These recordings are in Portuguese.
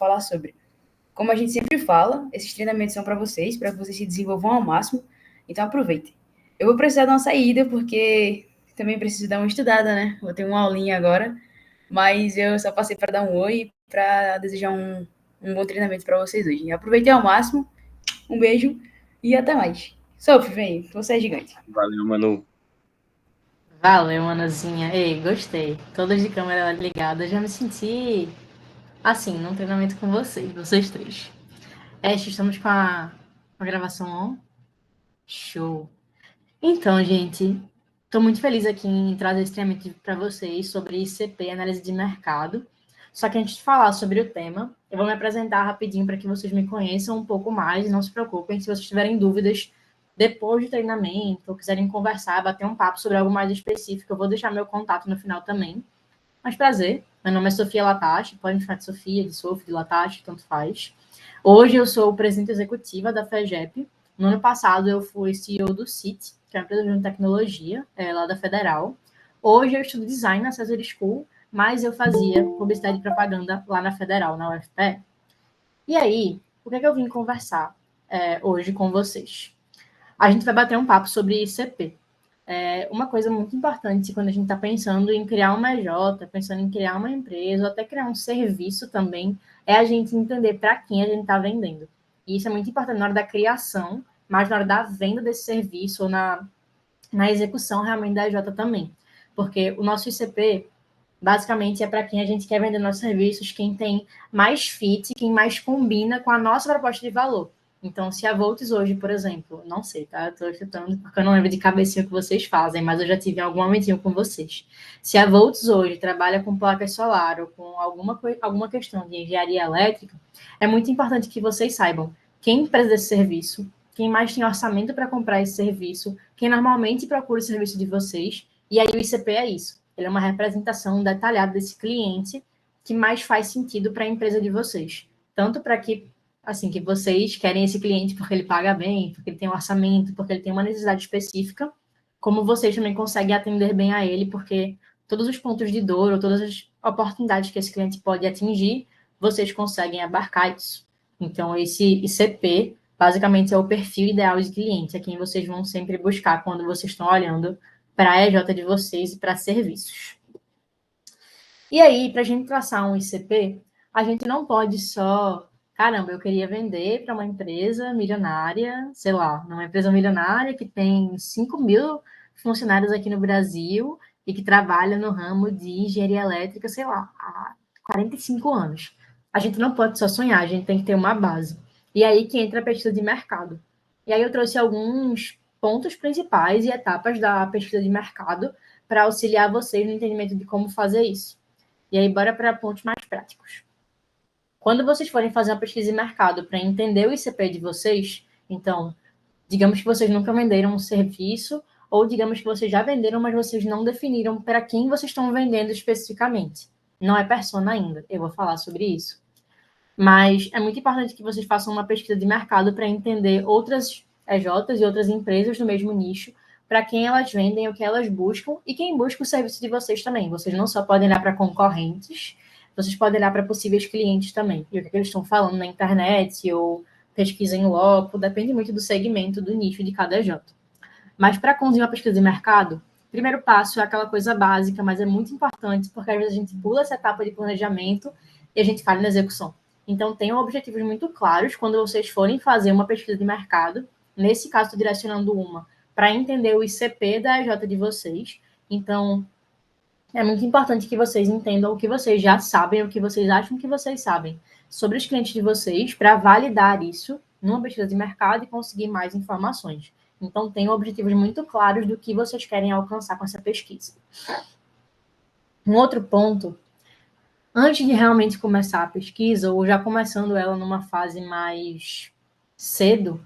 falar sobre. Como a gente sempre fala, esses treinamentos são para vocês se desenvolvam ao máximo, então aproveite. Eu vou precisar dar uma saída, porque também preciso dar uma estudada, né? Vou ter uma aulinha agora, mas eu só passei para dar um oi, para desejar um bom treinamento para vocês hoje. Aproveitem ao máximo, um beijo e até mais. Sophie, vem, você é gigante. Valeu, Manu. Valeu, Manazinha. Ei, gostei. Todas de câmera ligada. Já me senti assim, num treinamento com vocês três. Estamos com a gravação on. Show. Então, gente, estou muito feliz aqui em trazer esse treinamento para vocês sobre ICP, análise de mercado. Só que antes de falar sobre o tema, eu vou me apresentar rapidinho para que vocês me conheçam um pouco mais. Não se preocupem, se vocês tiverem dúvidas depois do treinamento, ou quiserem conversar, bater um papo sobre algo mais específico, eu vou deixar meu contato no final também. Mas prazer, meu nome é Sofia Latache, pode me chamar de Sofia, de Sophie, de Latache, tanto faz. Hoje eu sou presidente executiva da FEGEP. No ano passado eu fui CEO do CIT, que é uma empresa de tecnologia, lá da Federal. Hoje eu estudo design na Cesar School, mas eu fazia publicidade e propaganda lá na Federal, na UFPE. E aí, o que é que eu vim conversar hoje com vocês? A gente vai bater um papo sobre ICP. Uma coisa muito importante quando a gente está pensando em criar uma EJ, pensando em criar uma empresa, ou até criar um serviço também, é a gente entender para quem a gente está vendendo. E isso é muito importante na hora da criação, mas na hora da venda desse serviço ou na execução realmente da EJ também. Porque o nosso ICP, basicamente, é para quem a gente quer vender nossos serviços, quem tem mais fit, quem mais combina com a nossa proposta de valor. Então, se a Volts hoje, por exemplo, não sei, tá? Eu tô chutando porque eu não lembro de cabecinha o que vocês fazem, mas eu já tive algum momentinho com vocês. Se a Volts hoje trabalha com placas solar ou com alguma questão de engenharia elétrica, é muito importante que vocês saibam quem precisa desse serviço, quem mais tem orçamento para comprar esse serviço, quem normalmente procura o serviço de vocês, e aí o ICP é isso. Ele é uma representação detalhada desse cliente que mais faz sentido para a empresa de vocês. Tanto para que assim, que vocês querem esse cliente porque ele paga bem, porque ele tem um orçamento, porque ele tem uma necessidade específica, como vocês também conseguem atender bem a ele, porque todos os pontos de dor, ou todas as oportunidades que esse cliente pode atingir, vocês conseguem abarcar isso. Então, esse ICP, basicamente, é o perfil ideal de cliente, é quem vocês vão sempre buscar quando vocês estão olhando para a EJ de vocês e para serviços. E aí, para a gente traçar um ICP, a gente não pode só caramba, eu queria vender para uma empresa milionária, sei lá, uma empresa milionária que tem 5.000 funcionários aqui no Brasil e que trabalha no ramo de engenharia elétrica, sei lá, há 45 anos. A gente não pode só sonhar, a gente tem que ter uma base. E aí que entra a pesquisa de mercado. E aí eu trouxe alguns pontos principais e etapas da pesquisa de mercado para auxiliar vocês no entendimento de como fazer isso. E aí, bora para pontos mais práticos. Quando vocês forem fazer uma pesquisa de mercado para entender o ICP de vocês, então, digamos que vocês nunca venderam um serviço, ou digamos que vocês já venderam, mas vocês não definiram para quem vocês estão vendendo especificamente. Não é persona ainda, eu vou falar sobre isso. Mas é muito importante que vocês façam uma pesquisa de mercado para entender outras EJs e outras empresas do mesmo nicho, para quem elas vendem, o que elas buscam, e quem busca o serviço de vocês também. Vocês não só podem olhar para concorrentes, vocês podem olhar para possíveis clientes também. E o que eles estão falando na internet, ou pesquisa em loco, depende muito do segmento, do nicho de cada EJ. Mas para conduzir uma pesquisa de mercado, o primeiro passo é aquela coisa básica, mas é muito importante, porque às vezes a gente pula essa etapa de planejamento e a gente falha na execução. Então, tenham objetivos muito claros quando vocês forem fazer uma pesquisa de mercado. Nesse caso, estou direcionando uma para entender o ICP da EJ de vocês. Então, é muito importante que vocês entendam o que vocês já sabem, o que vocês acham que vocês sabem sobre os clientes de vocês, para validar isso numa pesquisa de mercado e conseguir mais informações. Então, tenham objetivos muito claros do que vocês querem alcançar com essa pesquisa. Um outro ponto, antes de realmente começar a pesquisa, ou já começando ela numa fase mais cedo,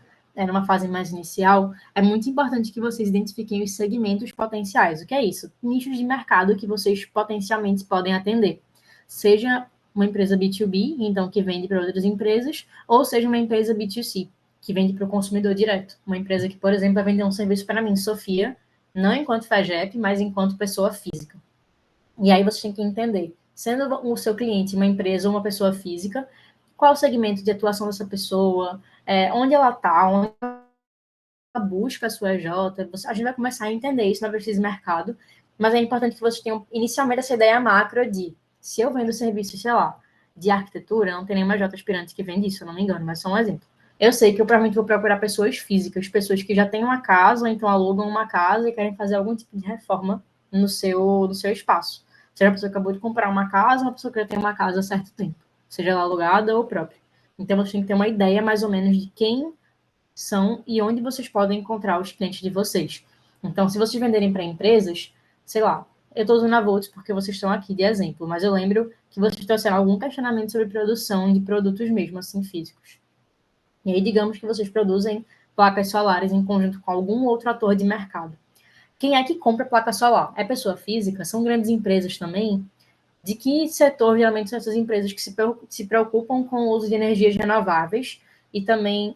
numa fase mais inicial, é muito importante que vocês identifiquem os segmentos potenciais. O que é isso? Nichos de mercado que vocês potencialmente podem atender. Seja uma empresa B2B, então que vende para outras empresas, ou seja uma empresa B2C, que vende para o consumidor direto. Uma empresa que, por exemplo, vai vender um serviço para mim, Sofia, não enquanto FAGEP, mas enquanto pessoa física. E aí vocês têm que entender, sendo o seu cliente uma empresa ou uma pessoa física, qual é o segmento de atuação dessa pessoa, onde ela está, onde ela busca a sua EJ. A gente vai começar a entender isso na pesquisa de mercado, mas é importante que vocês tenham inicialmente essa ideia macro de, se eu vendo serviço, sei lá, de arquitetura, não tem nenhuma EJ aspirante que vende isso, se eu não me engano, mas só um exemplo. Eu sei que eu provavelmente vou procurar pessoas físicas, pessoas que já têm uma casa, ou então alugam uma casa e querem fazer algum tipo de reforma no seu espaço. Seja a pessoa que acabou de comprar uma casa, ou uma pessoa que já tem uma casa há certo tempo, seja ela alugada ou própria. Então, você tem que ter uma ideia mais ou menos de quem são e onde vocês podem encontrar os clientes de vocês. Então, se vocês venderem para empresas, sei lá, eu estou usando a Volts porque vocês estão aqui de exemplo, mas eu lembro que vocês trouxeram algum questionamento sobre produção de produtos mesmo, assim, físicos. E aí, digamos que vocês produzem placas solares em conjunto com algum outro ator de mercado. Quem é que compra placa solar? É pessoa física? São grandes empresas também? De que setor, geralmente, são essas empresas que se preocupam com o uso de energias renováveis e também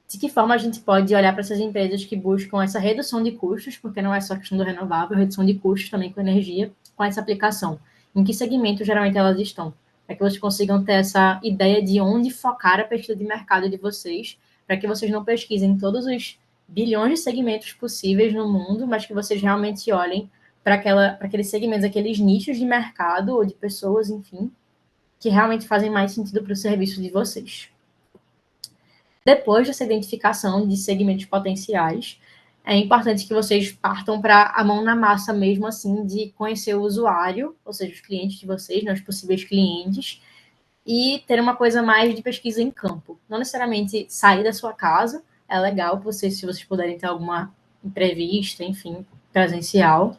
de que forma a gente pode olhar para essas empresas que buscam essa redução de custos, porque não é só a questão do renovável, redução de custos também com energia, com essa aplicação. Em que segmento geralmente elas estão? Para que vocês consigam ter essa ideia de onde focar a pesquisa de mercado de vocês, para que vocês não pesquisem todos os bilhões de segmentos possíveis no mundo, mas que vocês realmente olhem para aqueles segmentos, aqueles nichos de mercado ou de pessoas, enfim, que realmente fazem mais sentido para o serviço de vocês. Depois dessa identificação de segmentos potenciais, é importante que vocês partam para a mão na massa mesmo, assim, de conhecer o usuário, ou seja, os clientes de vocês, né, os possíveis clientes, e ter uma coisa mais de pesquisa em campo. Não necessariamente sair da sua casa, é legal vocês, se vocês puderem ter alguma entrevista, enfim, presencial,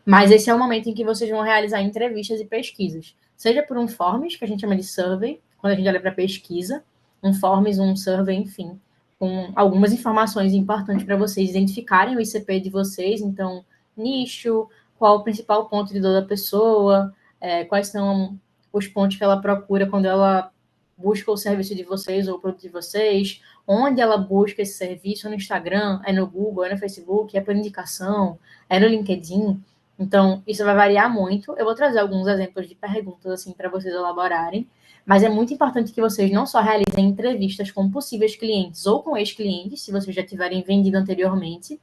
mas esse é o momento em que vocês vão realizar entrevistas e pesquisas, seja por um forms, que a gente chama de survey, quando a gente olha para pesquisa, um forms, um survey, enfim, com algumas informações importantes para vocês identificarem o ICP de vocês, então, nicho, qual o principal ponto de dor da pessoa, quais são os pontos que ela procura quando ela busca o serviço de vocês ou o produto de vocês, onde ela busca esse serviço, no Instagram, é no Google, é no Facebook, é por indicação, é no LinkedIn. Então, isso vai variar muito. Eu vou trazer alguns exemplos de perguntas assim para vocês elaborarem, mas é muito importante que vocês não só realizem entrevistas com possíveis clientes ou com ex-clientes, se vocês já tiverem vendido anteriormente,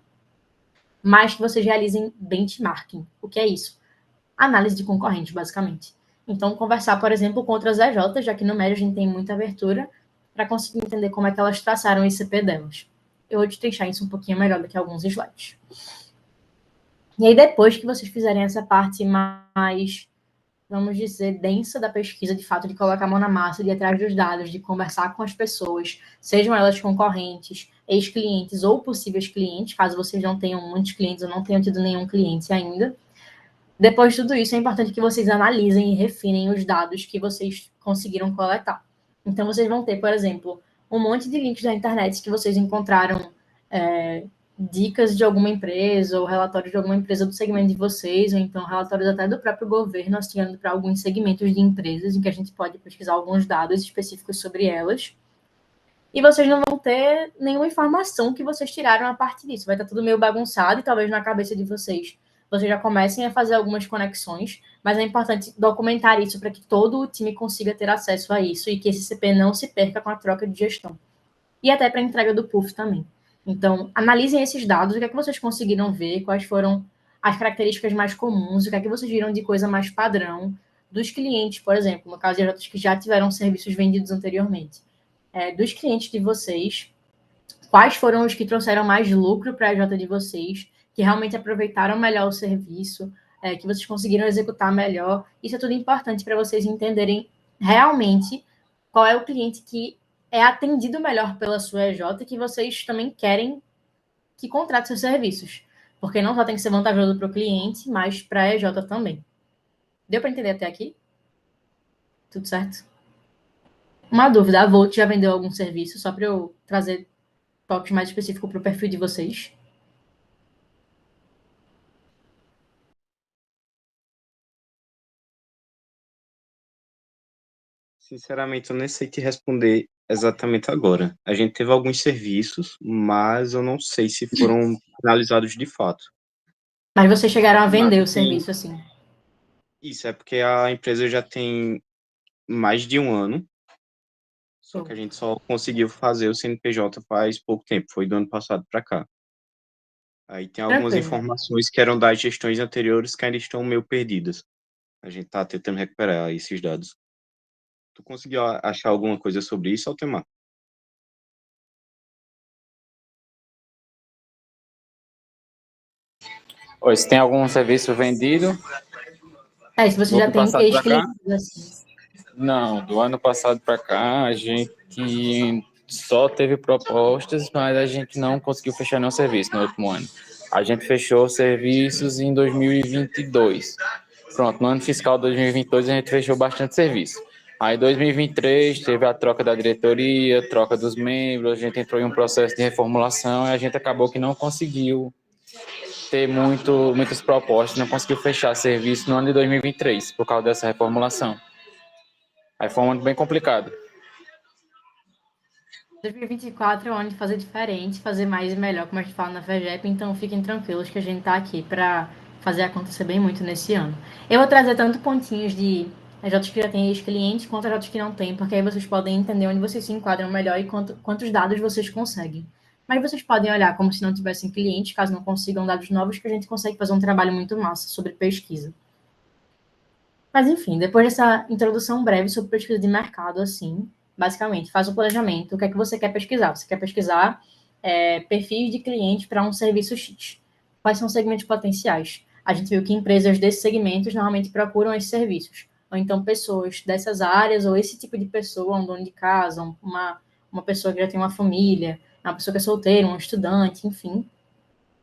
mas que vocês realizem benchmarking. O que é isso? Análise de concorrentes, basicamente. Então, conversar, por exemplo, com outras EJs, já que no médio a gente tem muita abertura, para conseguir entender como é que elas traçaram o ICP delas. Eu vou destrinchar isso um pouquinho melhor daqui a alguns slides. E aí, depois que vocês fizerem essa parte mais, vamos dizer, densa da pesquisa, de fato, de colocar a mão na massa, de ir atrás dos dados, de conversar com as pessoas, sejam elas concorrentes, ex-clientes ou possíveis clientes, caso vocês não tenham muitos clientes ou não tenham tido nenhum cliente ainda. Depois de tudo isso, é importante que vocês analisem e refinem os dados que vocês conseguiram coletar. Então, vocês vão ter, por exemplo, um monte de links da internet que vocês encontraram dicas de alguma empresa ou relatórios de alguma empresa do segmento de vocês, ou então relatórios até do próprio governo, auxiliando para alguns segmentos de empresas em que a gente pode pesquisar alguns dados específicos sobre elas. E vocês não vão ter nenhuma informação que vocês tiraram a partir disso. Vai estar tudo meio bagunçado e talvez na cabeça de vocês já comecem a fazer algumas conexões, mas é importante documentar isso para que todo o time consiga ter acesso a isso e que esse CP não se perca com a troca de gestão. E até para a entrega do PUF também. Então, analisem esses dados, o que é que vocês conseguiram ver, quais foram as características mais comuns, o que é que vocês viram de coisa mais padrão dos clientes, por exemplo, no caso de EJs que já tiveram serviços vendidos anteriormente. Dos clientes de vocês, quais foram os que trouxeram mais lucro para a EJ de vocês, que realmente aproveitaram melhor o serviço, que vocês conseguiram executar melhor. Isso é tudo importante para vocês entenderem realmente qual é o cliente que é atendido melhor pela sua EJ e que vocês também querem que contrate seus serviços. Porque não só tem que ser vantajoso para o cliente, mas para a EJ também. Deu para entender até aqui? Tudo certo? Uma dúvida, a Volt já vendeu algum serviço, só para eu trazer toques mais específicos para o perfil de vocês? Sinceramente, eu nem sei te responder exatamente agora. A gente teve alguns serviços, mas eu não sei se foram finalizados de fato. Mas vocês chegaram a Mas vender o tem serviço, assim. isso, é porque a empresa já tem mais de um ano Só que a gente só conseguiu fazer o CNPJ faz pouco tempo, foi do ano passado para cá. Aí tem algumas Tranquilo. informações que eram das gestões anteriores que ainda estão meio perdidas. A gente tá tentando recuperar esses dados. Tu conseguiu achar alguma coisa sobre isso, Altemar? Oi, se tem algum serviço vendido Se você do já ano tem passado para cá? ex-clientes assim. Não, do ano passado para cá a gente só teve propostas, mas a gente não conseguiu fechar nenhum serviço no último ano. A gente fechou serviços em 2022. Pronto, no ano fiscal 2022 a gente fechou bastante serviço. Aí 2023 teve a troca da diretoria, troca dos membros, a gente entrou em um processo de reformulação e a gente acabou que não conseguiu ter muitas propostas, não conseguiu fechar serviço no ano de 2023 por causa dessa reformulação. Aí foi um ano bem complicado. 2024 é um ano de fazer diferente, fazer mais e melhor, como a gente fala na FEGEP, então fiquem tranquilos que a gente está aqui para fazer acontecer bem muito nesse ano. Eu vou trazer tanto pontinhos de AJs que já têm ex-clientes, quanto AJs que não têm, porque aí vocês podem entender onde vocês se enquadram melhor e quantos dados vocês conseguem. Mas vocês podem olhar como se não tivessem clientes, caso não consigam dados novos, que a gente consegue fazer um trabalho muito massa sobre pesquisa. Mas enfim, depois dessa introdução breve sobre pesquisa de mercado, assim, basicamente, faz o planejamento. O que é que você quer pesquisar? Você quer pesquisar perfis de clientes para um serviço X. Quais são os segmentos potenciais? A gente viu que empresas desses segmentos normalmente procuram esses serviços. Ou então pessoas dessas áreas, ou esse tipo de pessoa, um dono de casa, uma pessoa que já tem uma família, uma pessoa que é solteira, um estudante, enfim,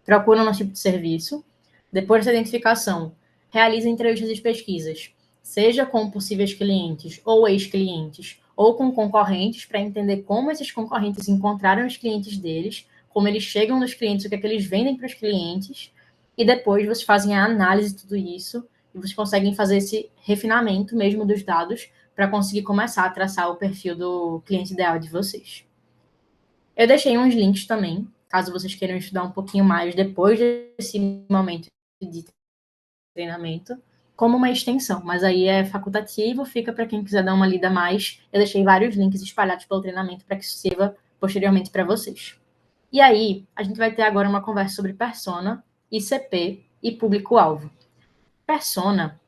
procuram nosso tipo de serviço. Depois dessa identificação, realiza entrevistas e pesquisas, seja com possíveis clientes ou ex-clientes, ou com concorrentes, para entender como esses concorrentes encontraram os clientes deles, como eles chegam nos clientes, o que é que eles vendem para os clientes, e depois vocês fazem a análise de tudo isso, e vocês conseguem fazer esse refinamento mesmo dos dados, para conseguir começar a traçar o perfil do cliente ideal de vocês. Eu deixei uns links também, caso vocês queiram estudar um pouquinho mais depois desse momento de treinamento, como uma extensão, mas aí é facultativo, fica para quem quiser dar uma lida mais. Eu deixei vários links espalhados pelo treinamento para que isso sirva posteriormente para vocês. E aí, a gente vai ter agora uma conversa sobre persona, ICP e público-alvo. Persona,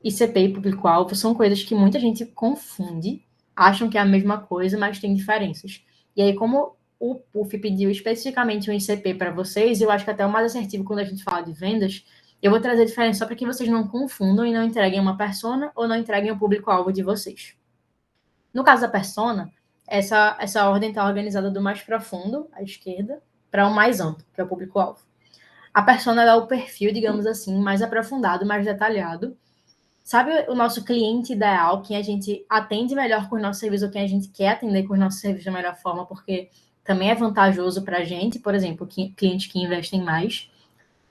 ICP e público-alvo são coisas que muita gente confunde, acham que é a mesma coisa, mas tem diferenças. E aí, como o PUF pediu especificamente um ICP para vocês, eu acho que até o mais assertivo quando a gente fala de vendas, eu vou trazer a diferença só para que vocês não confundam e não entreguem uma persona ou não entreguem o público-alvo de vocês. No caso da persona, essa ordem está organizada do mais profundo, à esquerda, para o mais amplo, que é o público-alvo. A persona é o perfil, digamos assim, mais aprofundado, mais detalhado. Sabe o nosso cliente ideal, quem a gente atende melhor com o nosso serviço, ou quem a gente quer atender com o nosso serviço da melhor forma, porque também é vantajoso para a gente, por exemplo, clientes que investem mais.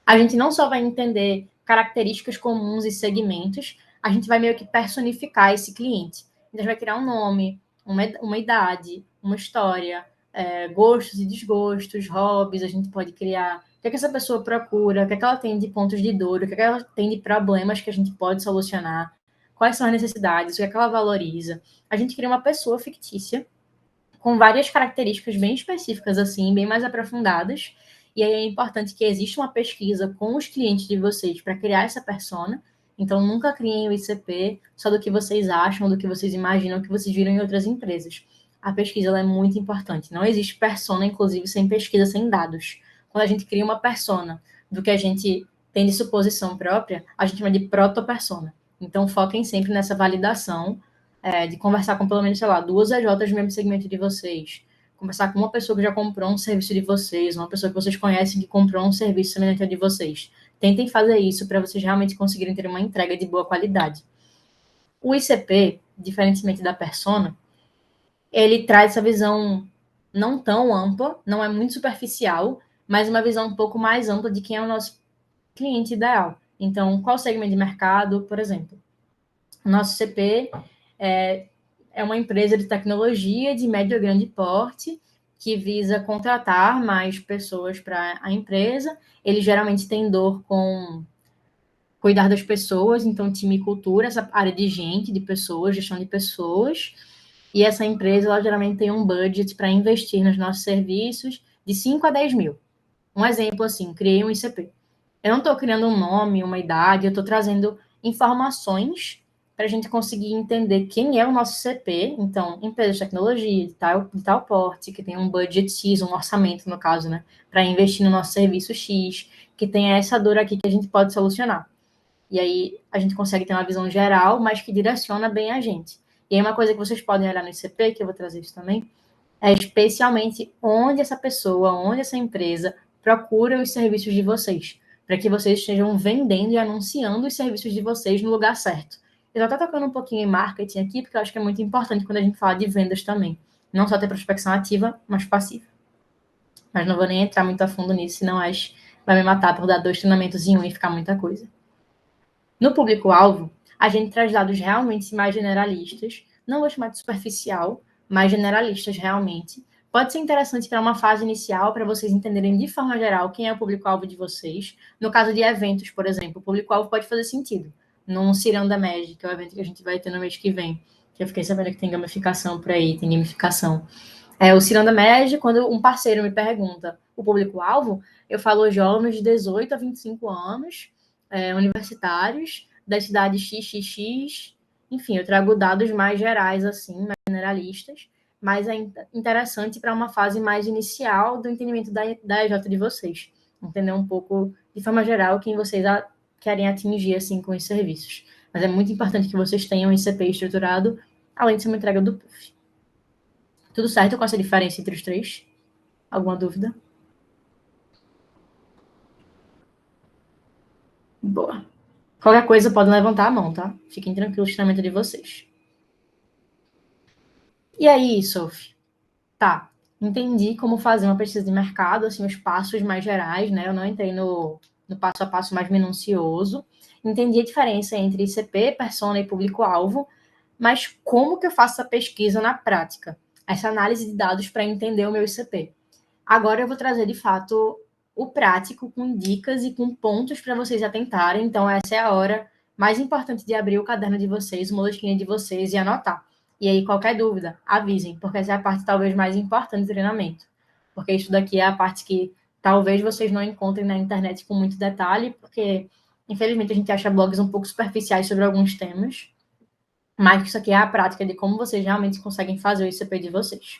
A gente não só vai entender características comuns e segmentos, a gente vai meio que personificar esse cliente. A gente vai criar um nome, uma idade, uma história, gostos e desgostos, hobbies, a gente pode criar o que é que essa pessoa procura, o que é que ela tem de pontos de dor, o que é que ela tem de problemas que a gente pode solucionar, quais são as necessidades, o que é que ela valoriza. A gente cria uma pessoa fictícia com várias características bem específicas, assim, bem mais aprofundadas, e aí é importante que exista uma pesquisa com os clientes de vocês para criar essa persona. Então, nunca criem o ICP só do que vocês acham, do que vocês imaginam, que vocês viram em outras empresas. A pesquisa ela é muito importante. Não existe persona, inclusive, sem pesquisa, sem dados. Quando a gente cria uma persona do que a gente tem de suposição própria, a gente chama de protopersona. Então, foquem sempre nessa validação de conversar com pelo menos, sei lá, 2 AJs do mesmo segmento de vocês, conversar com uma pessoa que já comprou um serviço de vocês, uma pessoa que vocês conhecem que comprou um serviço semelhante ao de vocês. Tentem fazer isso para vocês realmente conseguirem ter uma entrega de boa qualidade. O ICP, diferentemente da persona, ele traz essa visão não tão ampla, não é muito superficial, mas uma visão um pouco mais ampla de quem é o nosso cliente ideal. Então, qual segmento de mercado, por exemplo? O nosso CP é uma empresa de tecnologia de médio a grande porte que visa contratar mais pessoas para a empresa. Ele geralmente tem dor com cuidar das pessoas, então time e cultura, essa área de gente, de pessoas, gestão de pessoas. e essa empresa, ela geralmente tem um budget para investir nos nossos serviços de 5 a 10 mil. Um exemplo assim, criei um ICP. Eu não estou criando um nome, uma idade, eu estou trazendo informações para a gente conseguir entender quem é o nosso ICP. Então, empresa de tecnologia de tal porte, que tem um budget X, um orçamento, no caso, né, para investir no nosso serviço X, que tem essa dor aqui que a gente pode solucionar. E aí a gente consegue ter uma visão geral, mas que direciona bem a gente. E aí uma coisa que vocês podem olhar no ICP, que eu vou trazer isso também, é especialmente onde essa pessoa, onde essa empresa procura os serviços de vocês, para que vocês estejam vendendo e anunciando os serviços de vocês no lugar certo. Eu estou tocando um pouquinho em marketing aqui, porque eu acho que é muito importante quando a gente fala de vendas também. Não só ter prospecção ativa, mas passiva. Mas não vou nem entrar muito a fundo nisso, senão acho vai me matar por dar 2 treinamentos em um e ficar muita coisa. No público-alvo, a gente traz dados realmente mais generalistas, não vou chamar de superficial, mas generalistas realmente. Pode ser interessante para uma fase inicial, para vocês entenderem de forma geral quem é o público-alvo de vocês. No caso de eventos, por exemplo, o público-alvo pode fazer sentido. Num Ciranda Magic, que é o evento que a gente vai ter no mês que vem, que eu fiquei sabendo que tem gamificação por aí, tem gamificação. O Ciranda Magic, quando um parceiro me pergunta o público-alvo, eu falo jovens de 18 a 25 anos, universitários, da cidade XXX, enfim, eu trago dados mais gerais, assim, mais generalistas, mas é interessante para uma fase mais inicial do entendimento da EJ de vocês. Entender um pouco, de forma geral, quem vocês querem atingir, assim, com os serviços. Mas é muito importante que vocês tenham um ICP estruturado, além de ser uma entrega do PUF. Tudo certo com essa diferença entre os três? Alguma dúvida? Boa. Qualquer coisa podem levantar a mão, tá? Fiquem tranquilos, o treinamento de vocês. E aí, Sophie? Tá, entendi como fazer uma pesquisa de mercado, assim, os passos mais gerais, né? Eu não entrei no passo a passo mais minucioso. Entendi a diferença entre ICP, persona e público-alvo, mas como que eu faço essa pesquisa na prática? Essa análise de dados para entender o meu ICP. Agora eu vou trazer, de fato, o prático, com dicas e com pontos para vocês atentarem. Então, essa é a hora mais importante de abrir o caderno de vocês, o molesquinho de vocês e anotar. E aí, qualquer dúvida, avisem, porque essa é a parte talvez mais importante do treinamento. Porque isso daqui é a parte que talvez vocês não encontrem na internet com muito detalhe, porque, infelizmente, a gente acha blogs um pouco superficiais sobre alguns temas, mas isso aqui é a prática de como vocês realmente conseguem fazer o ICP de vocês.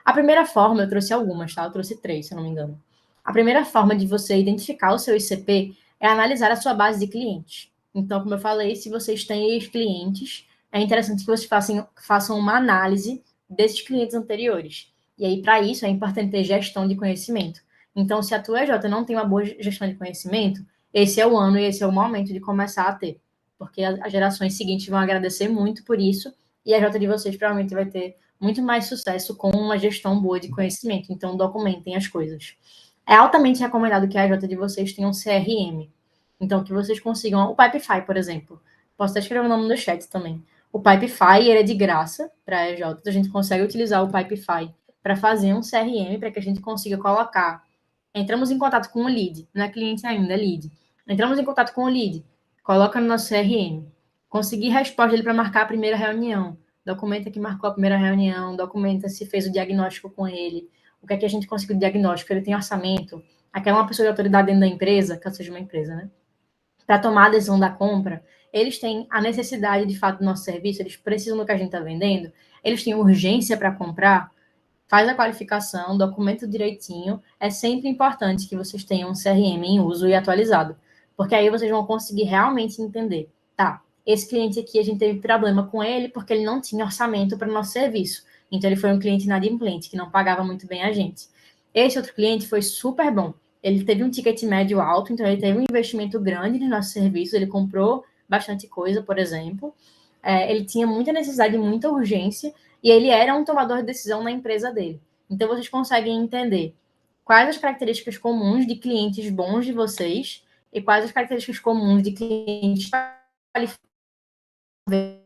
A primeira forma, eu trouxe algumas, tá? Eu trouxe 3, se eu não me engano. A primeira forma de você identificar o seu ICP é analisar a sua base de clientes. Então, como eu falei, se vocês têm ex-clientes, é interessante que vocês façam uma análise desses clientes anteriores. E aí, para isso, é importante ter gestão de conhecimento. Então, se a tua EJ não tem uma boa gestão de conhecimento, esse é o ano e esse é o momento de começar a ter. Porque as gerações seguintes vão agradecer muito por isso, e a EJ de vocês provavelmente vai ter muito mais sucesso com uma gestão boa de conhecimento. Então, documentem as coisas. É altamente recomendado que a EJ de vocês tenha um CRM. Então, que vocês consigam... O Pipefy, por exemplo. Posso até escrever o nome no chat também. O Pipefy, ele é de graça para a EJ. A gente consegue utilizar o Pipefy para fazer um CRM, para que a gente consiga colocar... Entramos em contato com o lead. Não é cliente ainda, é lead. Entramos em contato com o lead. Coloca no nosso CRM. Conseguir resposta dele para marcar a primeira reunião. Documenta que marcou a primeira reunião, documenta se fez o diagnóstico com ele, o que é que a gente conseguiu de diagnóstico, ele tem orçamento, aquela é uma pessoa de autoridade dentro da empresa, que seja uma empresa, né? Para tomar a decisão da compra, eles têm a necessidade, de fato, do nosso serviço, eles precisam do que a gente está vendendo, eles têm urgência para comprar, faz a qualificação, documenta direitinho, é sempre importante que vocês tenham um CRM em uso e atualizado, porque aí vocês vão conseguir realmente entender, tá? Esse cliente aqui, a gente teve problema com ele porque ele não tinha orçamento para o nosso serviço. Então, ele foi um cliente inadimplente, que não pagava muito bem a gente. Esse outro cliente foi super bom. Ele teve um ticket médio alto, então ele teve um investimento grande nos nossos serviços, ele comprou bastante coisa, por exemplo. Ele tinha muita necessidade, muita urgência, e ele era um tomador de decisão na empresa dele. Então, vocês conseguem entender quais as características comuns de clientes bons de vocês e quais as características comuns de clientes qualificados talvez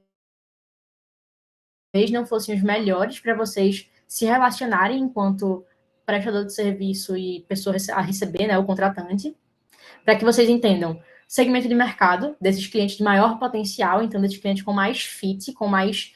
não fossem os melhores para vocês se relacionarem enquanto prestador de serviço e pessoa a receber, né, o contratante, para que vocês entendam segmento de mercado desses clientes de maior potencial, então desses clientes com mais fit, com mais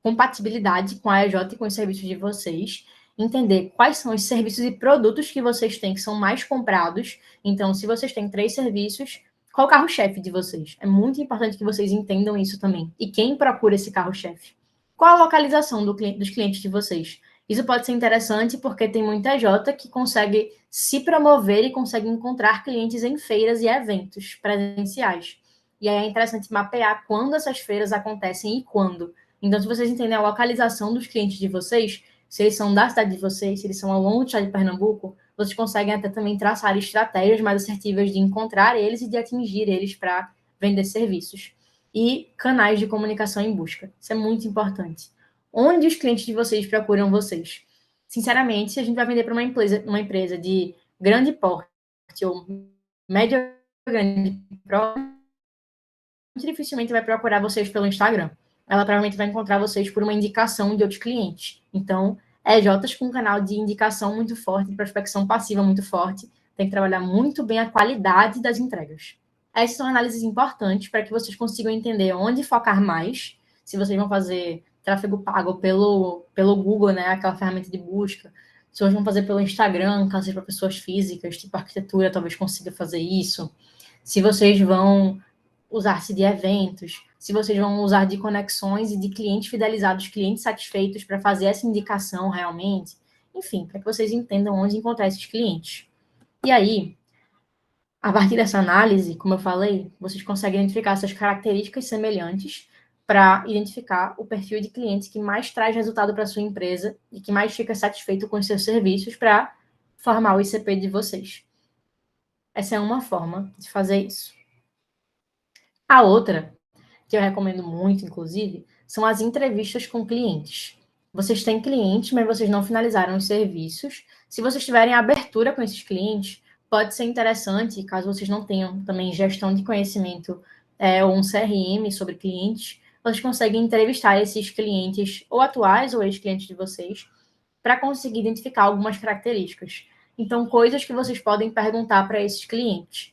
compatibilidade com a EJ e com os serviços de vocês, entender quais são os serviços e produtos que vocês têm que são mais comprados. Então, se vocês têm 3 serviços, qual o carro-chefe de vocês? É muito importante que vocês entendam isso também. E quem procura esse carro-chefe? Qual a localização dos clientes de vocês? Isso pode ser interessante porque tem muita EJ que consegue se promover e consegue encontrar clientes em feiras e eventos presenciais. E aí é interessante mapear quando essas feiras acontecem e quando. Então, se vocês entendem a localização dos clientes de vocês, se eles são da cidade de vocês, se eles são ao longo do estado de Pernambuco, vocês conseguem até também traçar estratégias mais assertivas de encontrar eles e de atingir eles para vender serviços. E canais de comunicação em busca. Isso é muito importante. Onde os clientes de vocês procuram vocês? Sinceramente, se a gente vai vender para uma empresa de grande porte ou médio grande porte, dificilmente vai procurar vocês pelo Instagram. Ela provavelmente vai encontrar vocês por uma indicação de outros clientes. Então, EJs com um canal de indicação muito forte, de prospecção passiva muito forte, tem que trabalhar muito bem a qualidade das entregas. Essas são análises importantes para que vocês consigam entender onde focar mais, se vocês vão fazer tráfego pago pelo Google, né, aquela ferramenta de busca, se vocês vão fazer pelo Instagram, caso seja para pessoas físicas, tipo arquitetura, talvez consiga fazer isso, se vocês vão usar-se de eventos, se vocês vão usar de conexões e de clientes fidelizados, clientes satisfeitos para fazer essa indicação realmente, enfim, para que vocês entendam onde encontrar esses clientes. E aí, a partir dessa análise, como eu falei, vocês conseguem identificar essas características semelhantes para identificar o perfil de cliente que mais traz resultado para a sua empresa e que mais fica satisfeito com os seus serviços para formar o ICP de vocês. Essa é uma forma de fazer isso. A outra, que eu recomendo muito, inclusive, são as entrevistas com clientes. Vocês têm clientes, mas vocês não finalizaram os serviços. Se vocês tiverem abertura com esses clientes, pode ser interessante, caso vocês não tenham também gestão de conhecimento ou um CRM sobre clientes, vocês conseguem entrevistar esses clientes, ou atuais ou ex-clientes de vocês, para conseguir identificar algumas características. Então, coisas que vocês podem perguntar para esses clientes.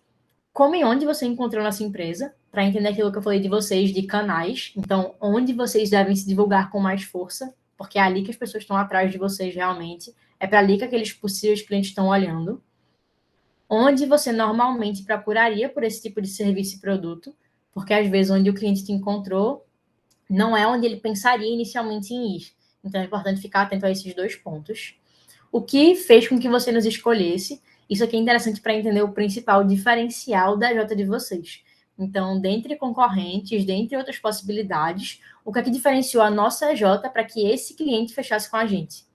Como e onde você encontrou nossa empresa, para entender aquilo que eu falei de vocês, de canais. Então, onde vocês devem se divulgar com mais força, porque é ali que as pessoas estão atrás de vocês realmente. É para ali que aqueles possíveis clientes estão olhando. Onde você normalmente procuraria por esse tipo de serviço e produto, porque às vezes onde o cliente te encontrou não é onde ele pensaria inicialmente em ir. Então é importante ficar atento a esses 2 pontos. O que fez com que você nos escolhesse? Isso aqui é interessante para entender o principal diferencial da J de vocês. Então, dentre concorrentes, dentre outras possibilidades, o que é que diferenciou a nossa EJ para que esse cliente fechasse com a gente?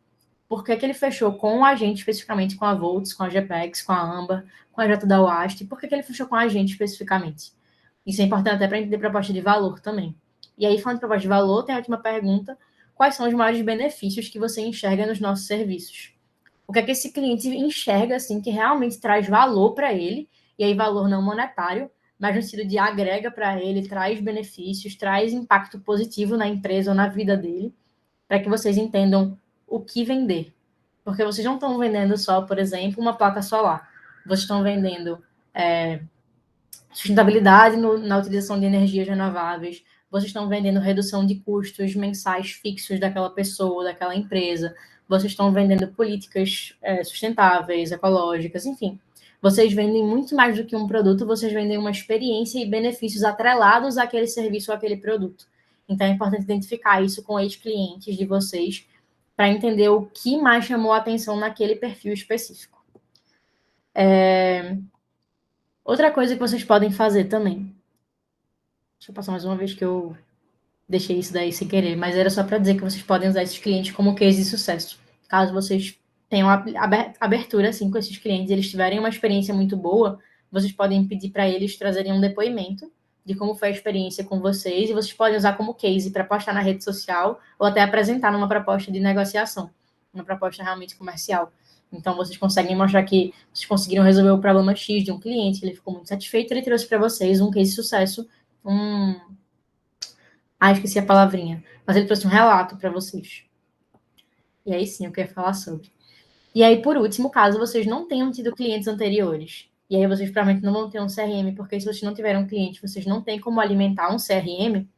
Por que ele fechou com a gente, especificamente com a Volts, com a GPEX, com a Amba, com a J da UAST? Por que ele fechou com a gente especificamente? Isso é importante até para entender proposta de valor também. E aí, falando de proposta de valor, tem a última pergunta. Quais são os maiores benefícios que você enxerga nos nossos serviços? O que é que esse cliente enxerga, assim, que realmente traz valor para ele, e aí valor não monetário, mas no sentido de agrega para ele, traz benefícios, traz impacto positivo na empresa ou na vida dele, para que vocês entendam o que vender. Porque vocês não estão vendendo só, por exemplo, uma placa solar. Vocês estão vendendo sustentabilidade na utilização de energias renováveis, vocês estão vendendo redução de custos mensais fixos daquela pessoa, daquela empresa, vocês estão vendendo políticas sustentáveis, ecológicas, enfim. Vocês vendem muito mais do que um produto, vocês vendem uma experiência e benefícios atrelados àquele serviço ou àquele produto. Então, é importante identificar isso com ex-clientes de vocês para entender o que mais chamou a atenção naquele perfil específico. Outra coisa que vocês podem fazer também. Deixa eu passar mais uma vez que eu deixei isso daí sem querer, mas era só para dizer que vocês podem usar esses clientes como case de sucesso. Caso vocês tenham abertura assim, com esses clientes, eles tiverem uma experiência muito boa, vocês podem pedir para eles trazerem um depoimento de como foi a experiência com vocês, e vocês podem usar como case para postar na rede social ou até apresentar numa proposta de negociação, uma proposta realmente comercial. Então, vocês conseguem mostrar que vocês conseguiram resolver o problema X de um cliente, ele ficou muito satisfeito, ele trouxe para vocês um case de sucesso, esqueci a palavrinha, mas ele trouxe um relato para vocês. E aí sim, eu quero falar sobre. E aí, por último, caso vocês não tenham tido clientes anteriores, e aí vocês provavelmente não vão ter um CRM, porque se vocês não tiveram cliente, vocês não têm como alimentar um CRM,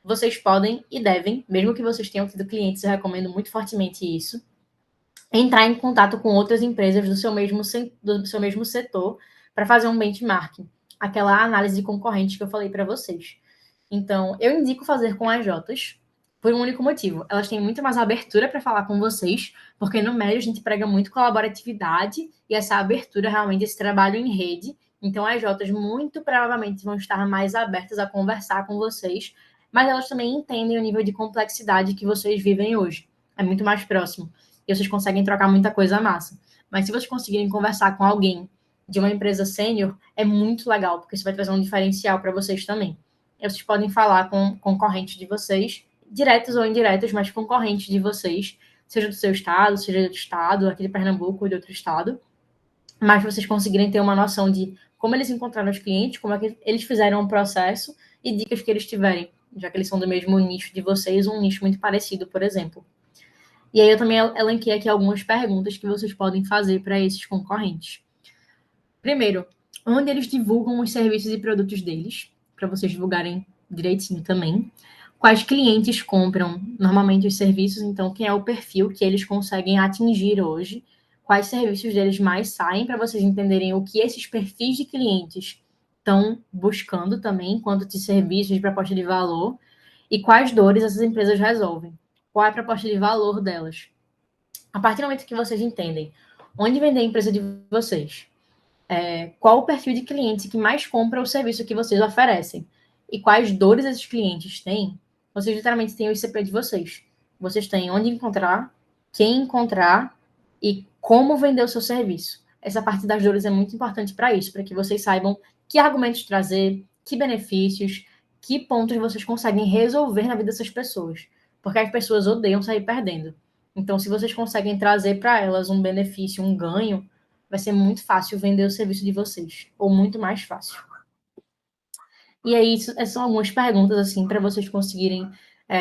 vocês podem e devem, mesmo que vocês tenham tido clientes, eu recomendo muito fortemente isso, entrar em contato com outras empresas do seu mesmo setor para fazer um benchmarking, aquela análise de concorrentes que eu falei para vocês. Então, eu indico fazer com as Jotas por um único motivo. Elas têm muito mais abertura para falar com vocês, porque no médio a gente prega muito colaboratividade e essa abertura, realmente, esse trabalho em rede. Então, as Jotas muito provavelmente vão estar mais abertas a conversar com vocês, mas elas também entendem o nível de complexidade que vocês vivem hoje. É muito mais próximo. E vocês conseguem trocar muita coisa massa. Mas se vocês conseguirem conversar com alguém de uma empresa sênior, é muito legal, porque isso vai trazer um diferencial para vocês também. E vocês podem falar com concorrentes de vocês, diretos ou indiretos, mas concorrentes de vocês, seja do seu estado, seja de outro estado, aqui de Pernambuco ou de outro estado, mas vocês conseguirem ter uma noção de como eles encontraram os clientes, como é que eles fizeram o processo e dicas que eles tiverem, já que eles são do mesmo nicho de vocês, um nicho muito parecido, por exemplo. E aí eu também elenquei aqui algumas perguntas que vocês podem fazer para esses concorrentes. Primeiro, onde eles divulgam os serviços e produtos deles, para vocês divulgarem direitinho também. Quais clientes compram normalmente os serviços, então quem é o perfil que eles conseguem atingir hoje, quais serviços deles mais saem, para vocês entenderem o que esses perfis de clientes estão buscando também, quanto de serviços, de proposta de valor, e quais dores essas empresas resolvem. Qual é a proposta de valor delas? A partir do momento que vocês entendem onde vender a empresa de vocês, qual o perfil de cliente que mais compra o serviço que vocês oferecem e quais dores esses clientes têm, vocês literalmente têm o ICP de vocês. Vocês têm onde encontrar, quem encontrar e como vender o seu serviço. Essa parte das dores é muito importante para isso, para que vocês saibam que argumentos trazer, que benefícios, que pontos vocês conseguem resolver na vida dessas pessoas. Porque as pessoas odeiam sair perdendo. Então, se vocês conseguem trazer para elas um benefício, um ganho, vai ser muito fácil vender o serviço de vocês, ou muito mais fácil. E aí, essas são algumas perguntas, assim, para vocês conseguirem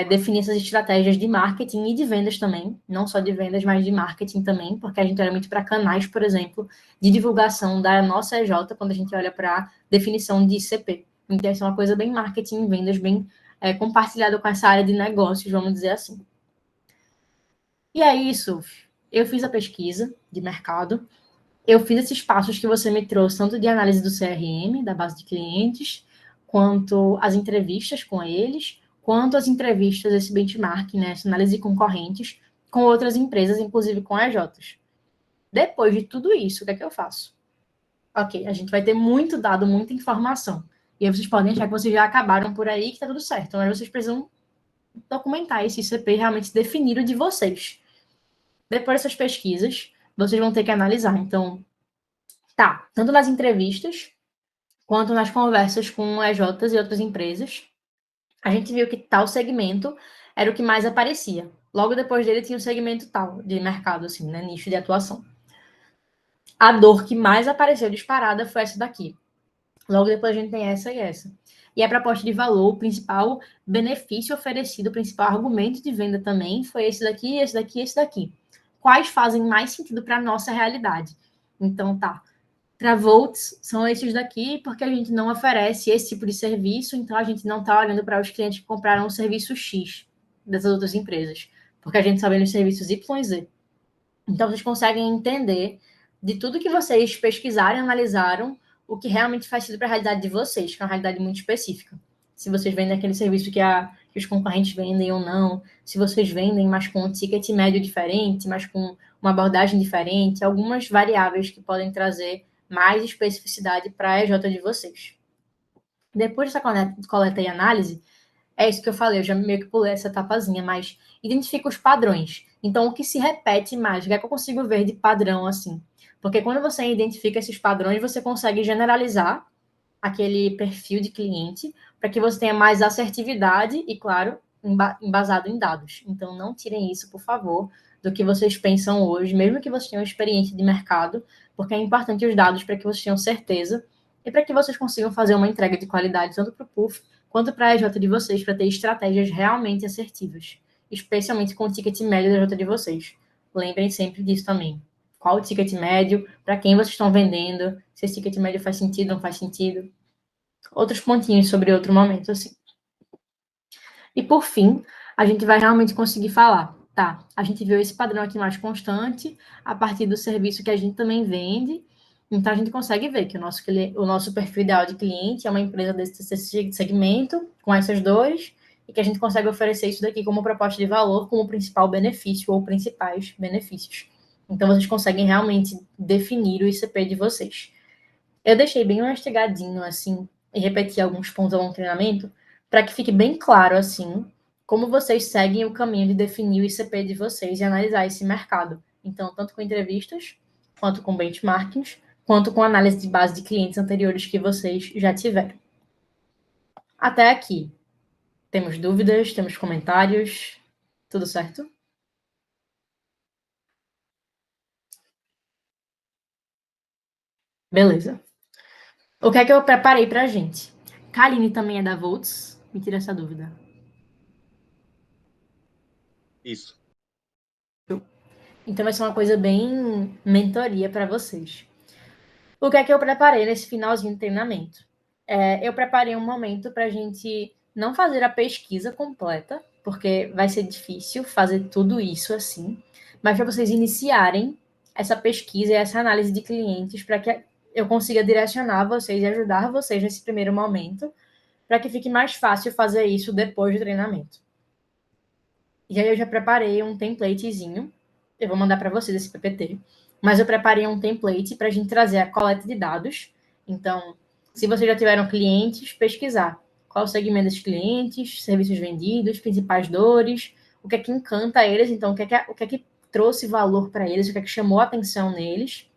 definir essas estratégias de marketing e de vendas também, não só de vendas, mas de marketing também, porque a gente olha muito para canais, por exemplo, de divulgação da nossa EJ, quando a gente olha para definição de ICP. Então, isso é uma coisa bem marketing e vendas, bem compartilhada com essa área de negócios, vamos dizer assim. E é isso. Eu fiz a pesquisa de mercado, eu fiz esses passos que você me trouxe, tanto de análise do CRM, da base de clientes, quanto as entrevistas com eles, quanto as entrevistas, esse benchmark, né, essa análise de concorrentes com outras empresas, inclusive com EJs. Depois de tudo isso, o que é que eu faço? Ok, a gente vai ter muito dado, muita informação. E aí vocês podem achar que vocês já acabaram por aí, que tá tudo certo. Mas vocês precisam documentar esse ICP realmente definido de vocês. Depois dessas pesquisas, vocês vão ter que analisar. Então, tanto nas entrevistas, quanto nas conversas com EJs e outras empresas, a gente viu que tal segmento era o que mais aparecia. Logo depois dele tinha o segmento tal, de mercado, assim, né, nicho de atuação. A dor que mais apareceu disparada foi essa daqui. Logo depois a gente tem essa e essa. E a proposta de valor, o principal benefício oferecido, o principal argumento de venda também foi esse daqui, esse daqui, esse daqui. Quais fazem mais sentido para a nossa realidade? Então, para Volts, são esses daqui, porque a gente não oferece esse tipo de serviço, então a gente não está olhando para os clientes que compraram o serviço X dessas outras empresas, porque a gente está vendo os serviços Y e Z. Então, vocês conseguem entender de tudo que vocês pesquisaram e analisaram o que realmente faz sentido para a realidade de vocês, que é uma realidade muito específica. Se vocês vendem aquele serviço que os concorrentes vendem ou não, se vocês vendem, mas com um ticket médio diferente, mas com uma abordagem diferente, algumas variáveis que podem trazer mais especificidade para a EJ de vocês. Depois dessa coleta e análise, é isso que eu falei, eu já meio que pulei essa etapazinha, mas identifica os padrões. Então, o que se repete mais? O que é que eu consigo ver de padrão, assim? Porque quando você identifica esses padrões, você consegue generalizar aquele perfil de cliente para que você tenha mais assertividade e, claro, embasado em dados. Então, não tirem isso, por favor, do que vocês pensam hoje, mesmo que vocês tenham experiência de mercado, porque é importante os dados para que vocês tenham certeza e para que vocês consigam fazer uma entrega de qualidade tanto para o PUF quanto para a EJ de vocês, para ter estratégias realmente assertivas, especialmente com o ticket médio da EJ de vocês. Lembrem sempre disso também. Qual o ticket médio, para quem vocês estão vendendo, se esse ticket médio faz sentido, não faz sentido. Outros pontinhos sobre outro momento, assim. E, por fim, a gente vai realmente conseguir falar, tá, a gente viu esse padrão aqui mais constante a partir do serviço que a gente também vende, então a gente consegue ver que o nosso perfil ideal de cliente é uma empresa desse segmento, com essas dores, e que a gente consegue oferecer isso daqui como proposta de valor, como principal benefício ou principais benefícios. Então, vocês conseguem realmente definir o ICP de vocês. Eu deixei bem mastigadinho, assim, e repeti alguns pontos ao longo do treinamento, para que fique bem claro, assim, como vocês seguem o caminho de definir o ICP de vocês e analisar esse mercado. Então, tanto com entrevistas, quanto com benchmarkings, quanto com análise de base de clientes anteriores que vocês já tiveram. Até aqui. Temos dúvidas? Temos comentários? Tudo certo? Beleza. O que é que eu preparei pra gente? Kaline também é da Volts? Me tira essa dúvida. Isso. Então vai ser uma coisa bem mentoria para vocês. O que é que eu preparei nesse finalzinho de treinamento? Eu preparei um momento para a gente não fazer a pesquisa completa, porque vai ser difícil fazer tudo isso assim, mas para vocês iniciarem essa pesquisa e essa análise de clientes para que eu consiga direcionar vocês e ajudar vocês nesse primeiro momento, para que fique mais fácil fazer isso depois do treinamento. E aí eu já preparei um templatezinho, eu vou mandar para vocês esse PPT, mas eu preparei um template para a gente trazer a coleta de dados. Então, se vocês já tiveram clientes, pesquisar qual o segmento desses clientes, serviços vendidos, principais dores, o que é que encanta eles, então o que é que trouxe valor para eles, o que é que chamou a atenção neles,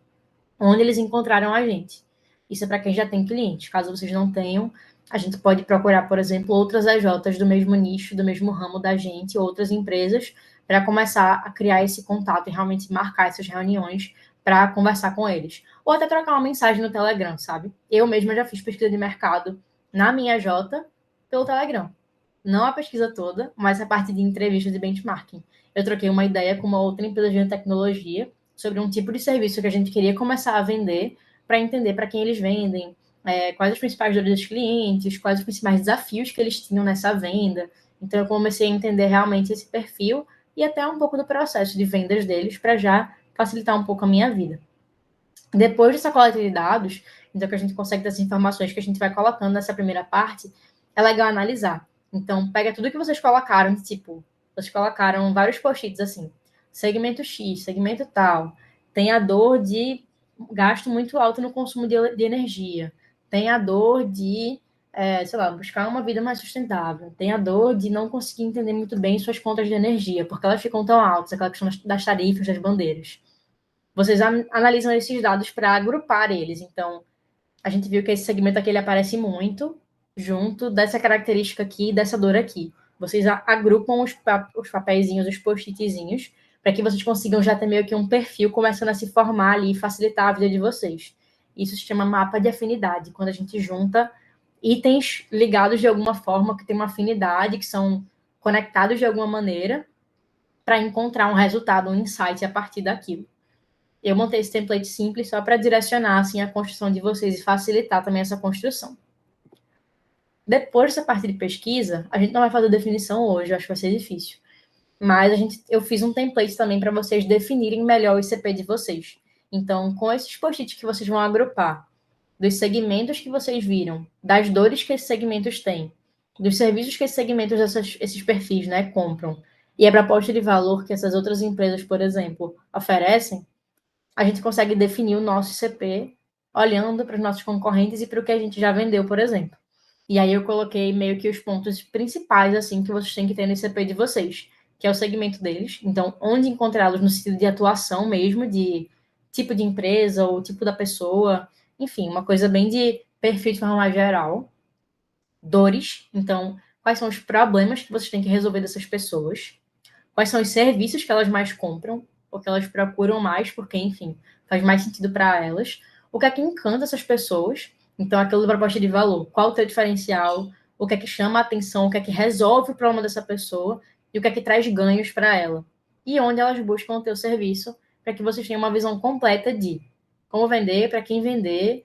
onde eles encontraram a gente. Isso é para quem já tem cliente. Caso vocês não tenham, a gente pode procurar, por exemplo, outras AJs do mesmo nicho, do mesmo ramo da gente, outras empresas, para começar a criar esse contato e realmente marcar essas reuniões para conversar com eles. Ou até trocar uma mensagem no Telegram, sabe? Eu mesma já fiz pesquisa de mercado na minha AJ pelo Telegram. Não a pesquisa toda, mas a parte de entrevistas e benchmarking. Eu troquei uma ideia com uma outra empresa de tecnologia sobre um tipo de serviço que a gente queria começar a vender para entender para quem eles vendem, quais as principais dores dos clientes, quais os principais desafios que eles tinham nessa venda. Então, eu comecei a entender realmente esse perfil e até um pouco do processo de vendas deles para já facilitar um pouco a minha vida. Depois dessa coleta de dados, então que a gente consegue dessas informações que a gente vai colocando nessa primeira parte, é legal analisar. Então, pega tudo que vocês colocaram, tipo, vocês colocaram vários post-its assim, segmento X, segmento tal, tem a dor de gasto muito alto no consumo de energia, tem a dor de, sei lá, buscar uma vida mais sustentável, tem a dor de não conseguir entender muito bem suas contas de energia, porque elas ficam tão altas, aquela questão das tarifas, das bandeiras. Vocês analisam esses dados para agrupar eles. Então, a gente viu que esse segmento aqui ele aparece muito junto dessa característica aqui e dessa dor aqui. Vocês agrupam os papeizinhos, os post-itzinhos, para que vocês consigam já ter meio que um perfil começando a se formar ali e facilitar a vida de vocês. Isso se chama mapa de afinidade, quando a gente junta itens ligados de alguma forma, que tem uma afinidade, que são conectados de alguma maneira, para encontrar um resultado, um insight a partir daquilo. Eu montei esse template simples só para direcionar assim, a construção de vocês e facilitar também essa construção. Depois dessa parte de pesquisa, a gente não vai fazer definição hoje, eu acho que vai ser difícil. Mas eu fiz um template também para vocês definirem melhor o ICP de vocês. Então, com esses post-its que vocês vão agrupar, dos segmentos que vocês viram, das dores que esses segmentos têm, dos serviços que esses segmentos, esses perfis, né, compram, e a proposta de valor que essas outras empresas, por exemplo, oferecem, a gente consegue definir o nosso ICP olhando para os nossos concorrentes e para o que a gente já vendeu, por exemplo. E aí eu coloquei meio que os pontos principais, assim, que vocês têm que ter no ICP de vocês, que é o segmento deles. Então, onde encontrá-los no sentido de atuação mesmo, de tipo de empresa ou tipo da pessoa. Enfim, uma coisa bem de perfil de forma mais geral. Dores. Então, quais são os problemas que vocês têm que resolver dessas pessoas? Quais são os serviços que elas mais compram? Ou que elas procuram mais, porque, enfim, faz mais sentido para elas. O que é que encanta essas pessoas? Então, aquilo da proposta de valor. Qual o teu diferencial? O que é que chama a atenção? O que é que resolve o problema dessa pessoa? E o que é que traz ganhos para ela? E onde elas buscam o teu serviço, para que vocês tenham uma visão completa de como vender, para quem vender,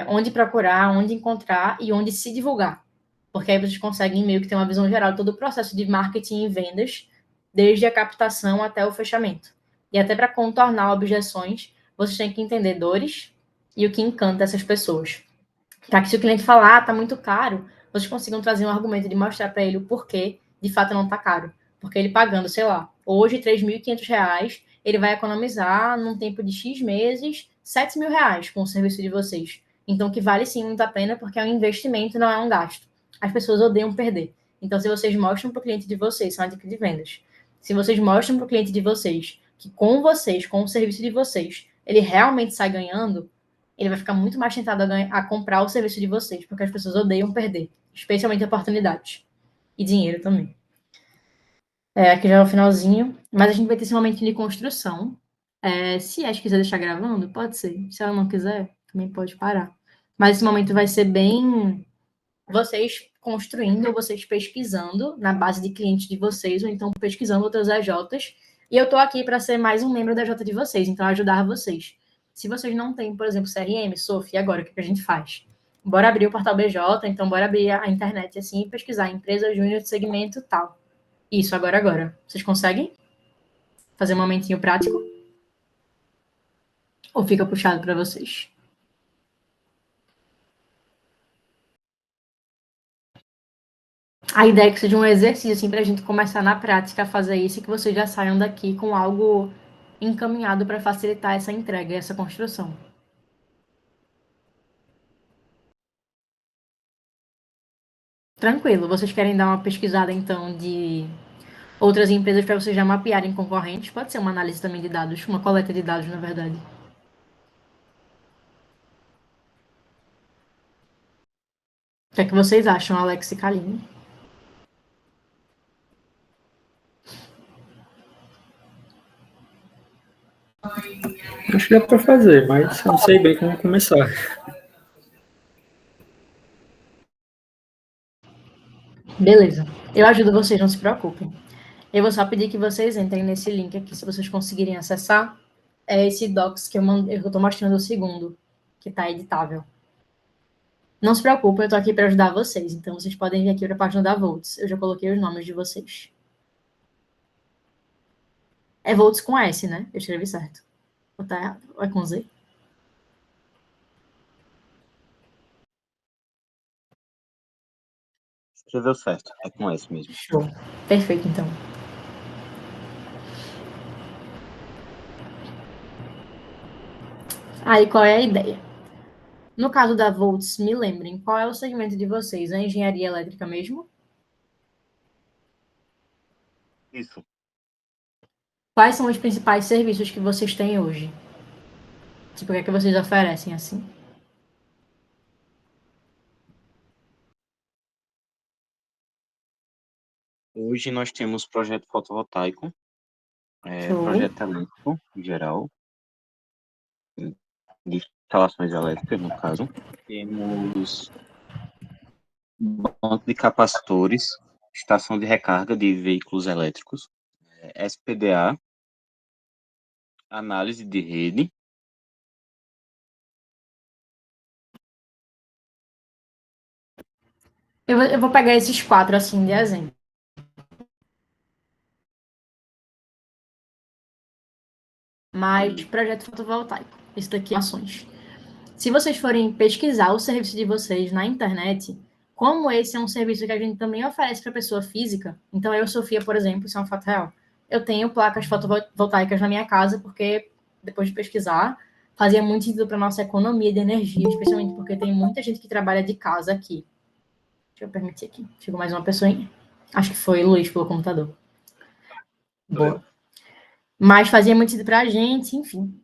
onde procurar, onde encontrar e onde se divulgar. porque aí vocês conseguem meio que ter uma visão geral de todo o processo de marketing e vendas, desde a captação até o fechamento. E até para contornar objeções, vocês têm que entender dores e o que encanta essas pessoas. Para que se o cliente falar, tá muito caro, vocês consigam trazer um argumento de mostrar para ele o porquê de fato não tá caro. Porque ele pagando, sei lá, hoje R$ 3.500, ele vai economizar num tempo de X meses R$ 7.000 com o serviço de vocês. Então, que vale sim muito a pena, porque é um investimento, não é um gasto. As pessoas odeiam perder. Então, se vocês mostram para o cliente de vocês, são a dica de vendas. Se vocês mostram para o cliente de vocês que com vocês, com o serviço de vocês, ele realmente sai ganhando, ele vai ficar muito mais tentado a comprar o serviço de vocês, porque as pessoas odeiam perder, especialmente oportunidades. E dinheiro também. Aqui já é o finalzinho, mas a gente vai ter esse momento de construção. Se a Ash quiser deixar gravando, pode ser. Se ela não quiser, também pode parar. Mas esse momento vai ser bem vocês construindo, ou vocês pesquisando na base de clientes de vocês, ou então pesquisando outras AJs. E eu estou aqui para ser mais um membro da AJ de vocês, então ajudar vocês. Se vocês não têm, por exemplo, CRM, Sophie, agora o que a gente faz? Bora abrir o portal BJ, então bora abrir a internet assim e pesquisar empresa júnior de segmento tal. Isso, agora. Vocês conseguem fazer um momentinho prático? Ou fica puxado para vocês? A ideia é que seja um exercício assim, para a gente começar na prática a fazer isso e que vocês já saiam daqui com algo encaminhado para facilitar essa entrega e essa construção. Tranquilo. Vocês querem dar uma pesquisada, então, de outras empresas para vocês já mapearem concorrentes? Pode ser uma análise também de dados, uma coleta de dados, na verdade. O que é que vocês acham, Alex e Kaline? Acho que dá para fazer, mas eu não sei bem como começar. Beleza. Eu ajudo vocês, não se preocupem. Eu vou só pedir que vocês entrem nesse link aqui, se vocês conseguirem acessar. É esse docs que eu estou mostrando o segundo, que está editável. Não se preocupem, eu estou aqui para ajudar vocês. Então, vocês podem vir aqui para a página da Volts. Eu já coloquei os nomes de vocês. É Volts com S, né? Eu escrevi certo. Ou tá errado? Ou é com Z? Escreveu certo, é com S mesmo. Show. Perfeito, então. Aí, qual é a ideia? No caso da Volts, me lembrem, qual é o segmento de vocês? É engenharia elétrica mesmo? Isso. Quais são os principais serviços que vocês têm hoje? Tipo, o que é que vocês oferecem assim? Hoje nós temos projeto fotovoltaico, Show. projeto elétrico, em geral, de instalações elétricas, no caso. Temos banco de capacitores, estação de recarga de veículos elétricos, SPDA, análise de rede. Eu vou pegar esses 4 assim de exemplo. Mas projeto fotovoltaico. Isso daqui é ações. Se vocês forem pesquisar o serviço de vocês na internet, como esse é um serviço que a gente também oferece para pessoa física, então eu, Sofia, por exemplo, isso é um fato real. Eu tenho placas fotovoltaicas na minha casa porque, depois de pesquisar, fazia muito sentido para nossa economia de energia, especialmente porque tem muita gente que trabalha de casa aqui. Deixa eu permitir aqui. Chegou mais uma pessoinha. Acho que foi o Luiz pelo computador. Boa. Mas fazia muito sentido para a gente, enfim.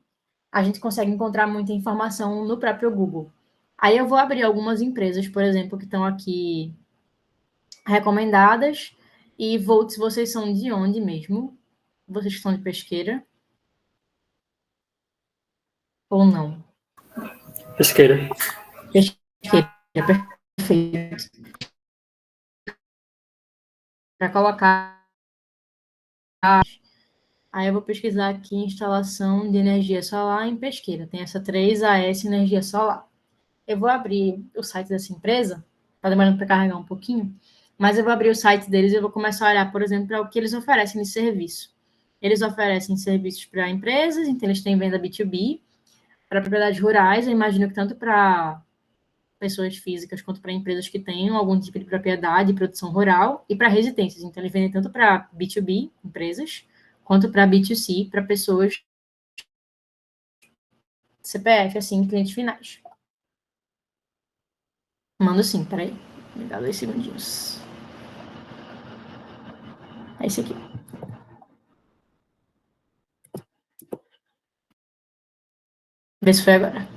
A gente consegue encontrar muita informação no próprio Google. Aí eu vou abrir algumas empresas, por exemplo, que estão aqui recomendadas. E Volts, vocês são de onde mesmo? Vocês que são de Pesqueira? Ou não? Pesqueira. Pesqueira, perfeito. Para colocar. Aí eu vou pesquisar aqui instalação de energia solar em Pesqueira. Tem essa 3AS Energia Solar. Eu vou abrir o site dessa empresa Tá demorando para carregar um pouquinho. Mas eu vou abrir o site deles e eu vou começar a olhar, por exemplo, para o que eles oferecem de serviço. Eles oferecem serviços para empresas, então eles têm venda B2B, para propriedades rurais, eu imagino que tanto para pessoas físicas quanto para empresas que tenham algum tipo de propriedade e produção rural, e para residências. Então, eles vendem tanto para B2B, empresas, quanto para B2C, para pessoas CPF, assim, clientes finais. Mando sim, peraí. Me dá 2 segundinhos. É esse aqui. Vê se foi agora.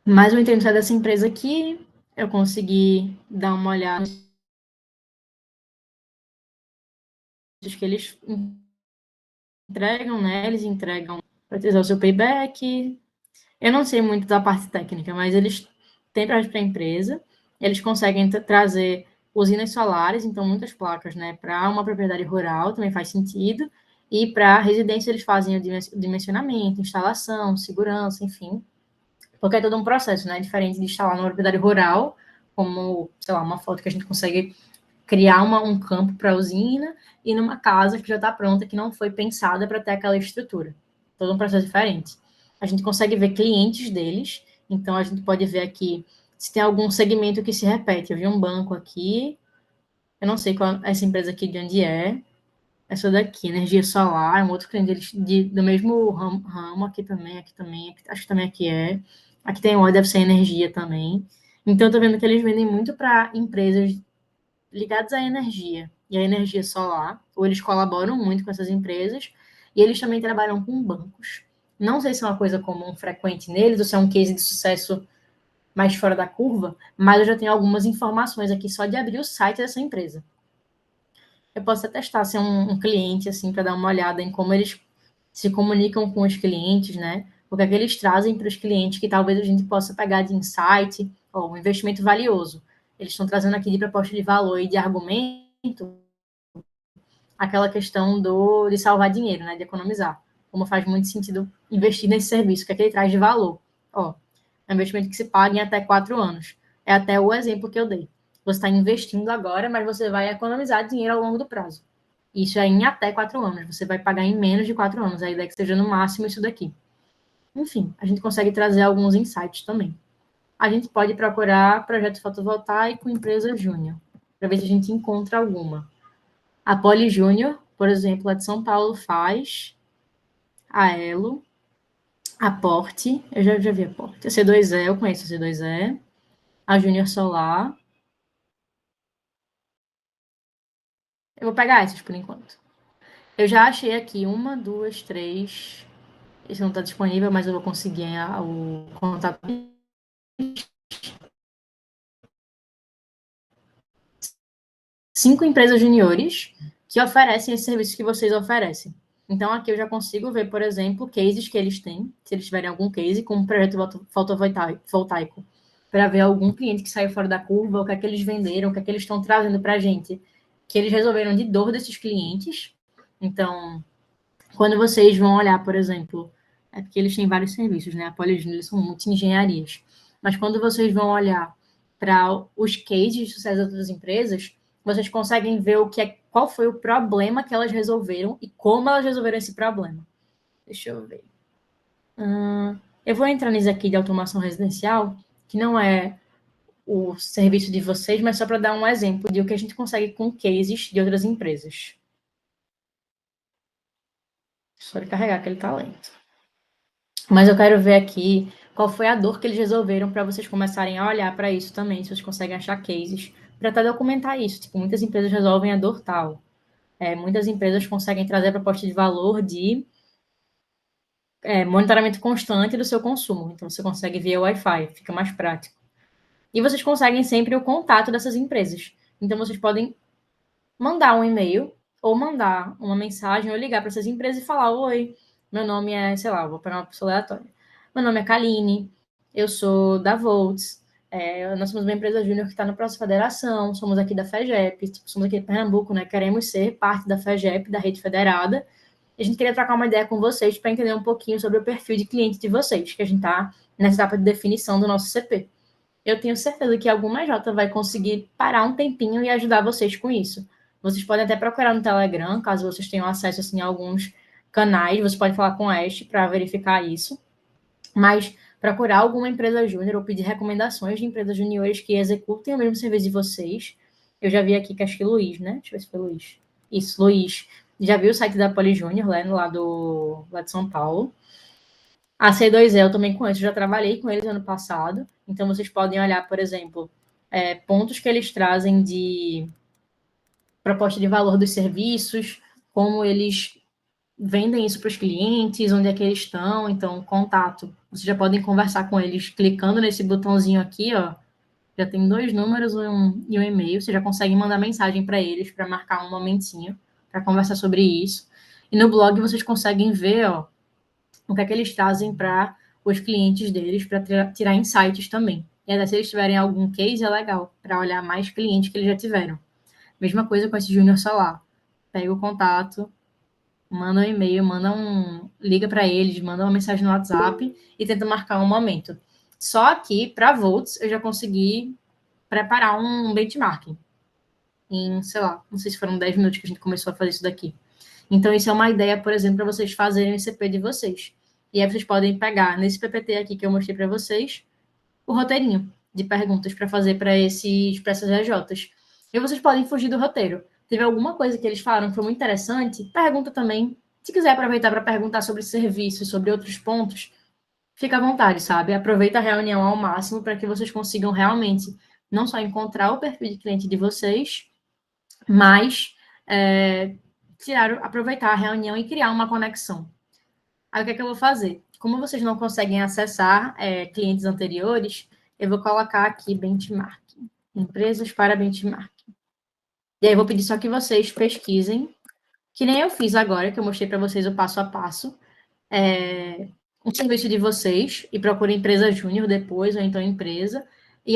Mais uma entrevista dessa empresa aqui, eu consegui dar uma olhada nos que eles entregam, né? Eles entregam para ter o seu payback. Eu não sei muito da parte técnica, mas eles têm para a empresa, eles conseguem trazer usinas solares, então muitas placas, né? Para uma propriedade rural também faz sentido, e para residência eles fazem o dimensionamento, instalação, segurança, enfim, porque é todo um processo, né? Diferente de instalar numa propriedade rural, como, sei lá, uma foto que a gente consegue criar um campo para a usina, e numa casa que já está pronta, que não foi pensada para ter aquela estrutura. Todo um processo diferente. A gente consegue ver clientes deles, então a gente pode ver aqui se tem algum segmento que se repete. Eu vi um banco aqui, eu não sei qual essa empresa aqui de onde é, essa daqui, energia solar, um outro cliente deles do mesmo ramo, aqui também, acho que também aqui é. Aqui tem óleo, deve ser energia também. Então, eu tô vendo que eles vendem muito para empresas ligadas à energia e à energia solar, ou eles colaboram muito com essas empresas, e eles também trabalham com bancos. Não sei se é uma coisa comum, frequente neles, ou se é um case de sucesso mais fora da curva, mas eu já tenho algumas informações aqui só de abrir o site dessa empresa. Eu posso até testar se é um cliente, assim, para dar uma olhada em como eles se comunicam com os clientes, né? O que é que eles trazem para os clientes que talvez a gente possa pegar de insight, ou um investimento valioso. Eles estão trazendo aqui de proposta de valor e de argumento aquela questão de salvar dinheiro, né? De economizar. Como faz muito sentido investir nesse serviço, o que é que ele traz de valor. Ó, é um investimento que se paga em até 4 anos. É até o exemplo que eu dei. Você está investindo agora, mas você vai economizar dinheiro ao longo do prazo. Isso é em até 4 anos. Você vai pagar em menos de 4 anos. A ideia é que seja no máximo isso daqui. Enfim, a gente consegue trazer alguns insights também. A gente pode procurar projeto fotovoltaico empresa júnior, para ver se a gente encontra alguma. A Poli Júnior, por exemplo, a de São Paulo faz, a Elo, a Porte, eu já vi a Porte, a C2E, eu conheço a C2E, a Júnior Solar. Eu vou pegar essas por enquanto. Eu já achei aqui 1, 2, 3. Esse não está disponível, mas eu vou conseguir o contato. 5 empresas juniores que oferecem esse serviço que vocês oferecem. Então, aqui eu já consigo ver, por exemplo, cases que eles têm, se eles tiverem algum case com um projeto fotovoltaico, para ver algum cliente que saiu fora da curva, o que é que eles venderam, o que é que eles estão trazendo para a gente, que eles resolveram de dor desses clientes. Então, quando vocês vão olhar, por exemplo, é porque eles têm vários serviços, né? A Poligino, eles são multi-engenharias. Mas quando vocês vão olhar para os cases de sucesso das outras empresas, vocês conseguem ver qual foi o problema que elas resolveram e como elas resolveram esse problema. Deixa eu ver. Eu vou entrar nisso aqui de automação residencial, que não é o serviço de vocês, mas só para dar um exemplo de o que a gente consegue com cases de outras empresas. Só de carregar aquele talento. Mas eu quero ver aqui qual foi a dor que eles resolveram para vocês começarem a olhar para isso também, se vocês conseguem achar cases, para até documentar isso. Tipo, muitas empresas resolvem a dor tal. Muitas empresas conseguem trazer a proposta de valor de monitoramento constante do seu consumo. Então, você consegue via Wi-Fi, fica mais prático. E vocês conseguem sempre o contato dessas empresas. Então, vocês podem mandar um e-mail ou mandar uma mensagem ou ligar para essas empresas e falar: oi, meu nome é, sei lá, vou pegar uma pessoa aleatória. Meu nome é Kaline, eu sou da Volts, nós somos uma empresa júnior que está no processo de federação, somos aqui da FEGEP, somos aqui de Pernambuco, né? Queremos ser parte da FEGEP, da rede federada, A gente queria trocar uma ideia com vocês para entender um pouquinho sobre o perfil de cliente de vocês, que a gente está nessa etapa de definição do nosso CP. Eu tenho certeza que alguma J vai conseguir parar um tempinho e ajudar vocês com isso. Vocês podem até procurar no Telegram, caso vocês tenham acesso assim, a alguns canais, você pode falar com a Ash para verificar isso. Mas procurar alguma empresa júnior ou pedir recomendações de empresas juniores que executem o mesmo serviço de vocês. Eu já vi aqui que acho que Luiz, né? Deixa eu ver se foi Luiz. Isso, Luiz. Já vi o site da Poli Júnior, lá de São Paulo. A C2E eu também conheço, já trabalhei com eles ano passado. Então, vocês podem olhar, por exemplo, pontos que eles trazem de proposta de valor dos serviços, como eles vendem isso para os clientes, onde é que eles estão, então, contato. Vocês já podem conversar com eles clicando nesse botãozinho aqui, ó. Já tem 2 números e um e-mail. Você já consegue mandar mensagem para eles para marcar um momentinho para conversar sobre isso. E no blog vocês conseguem ver, ó, o que é que eles trazem para os clientes deles, para tirar insights também. E até se eles tiverem algum case, é legal, para olhar mais clientes que eles já tiveram. Mesma coisa com esse Júnior Solar. Pega o contato, manda um e-mail, liga para eles, manda uma mensagem no WhatsApp e tenta marcar um momento. Só que, para Volts, eu já consegui preparar um benchmarking em, sei lá, não sei se foram 10 minutos que a gente começou a fazer isso daqui. Então, isso é uma ideia, por exemplo, para vocês fazerem o CP de vocês. E aí vocês podem pegar nesse PPT aqui que eu mostrei para vocês, o roteirinho de perguntas para fazer para essas RJs. E vocês podem fugir do roteiro. Teve alguma coisa que eles falaram que foi muito interessante, pergunta também. Se quiser aproveitar para perguntar sobre serviços, sobre outros pontos, fica à vontade, sabe? Aproveita a reunião ao máximo para que vocês consigam realmente não só encontrar o perfil de cliente de vocês, mas aproveitar a reunião e criar uma conexão. Aí o que é que eu vou fazer? Como vocês não conseguem acessar clientes anteriores, eu vou colocar aqui benchmarking. Empresas para benchmarking. E aí eu vou pedir só que vocês pesquisem, que nem eu fiz agora, que eu mostrei para vocês o passo a passo, um serviço de vocês, e procurem empresa júnior depois, ou então empresa, e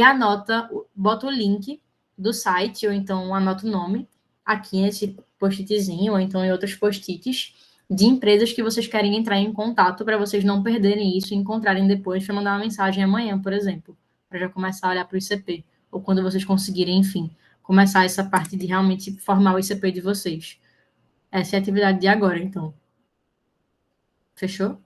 bota o link do site, ou então anota o nome, aqui nesse post-itzinho, ou então em outros post-its, de empresas que vocês querem entrar em contato para vocês não perderem isso e encontrarem depois para mandar uma mensagem amanhã, por exemplo, para já começar a olhar para o ICP, ou quando vocês conseguirem, enfim, começar essa parte de realmente formar o ICP de vocês. Essa é a atividade de agora, então. Fechou?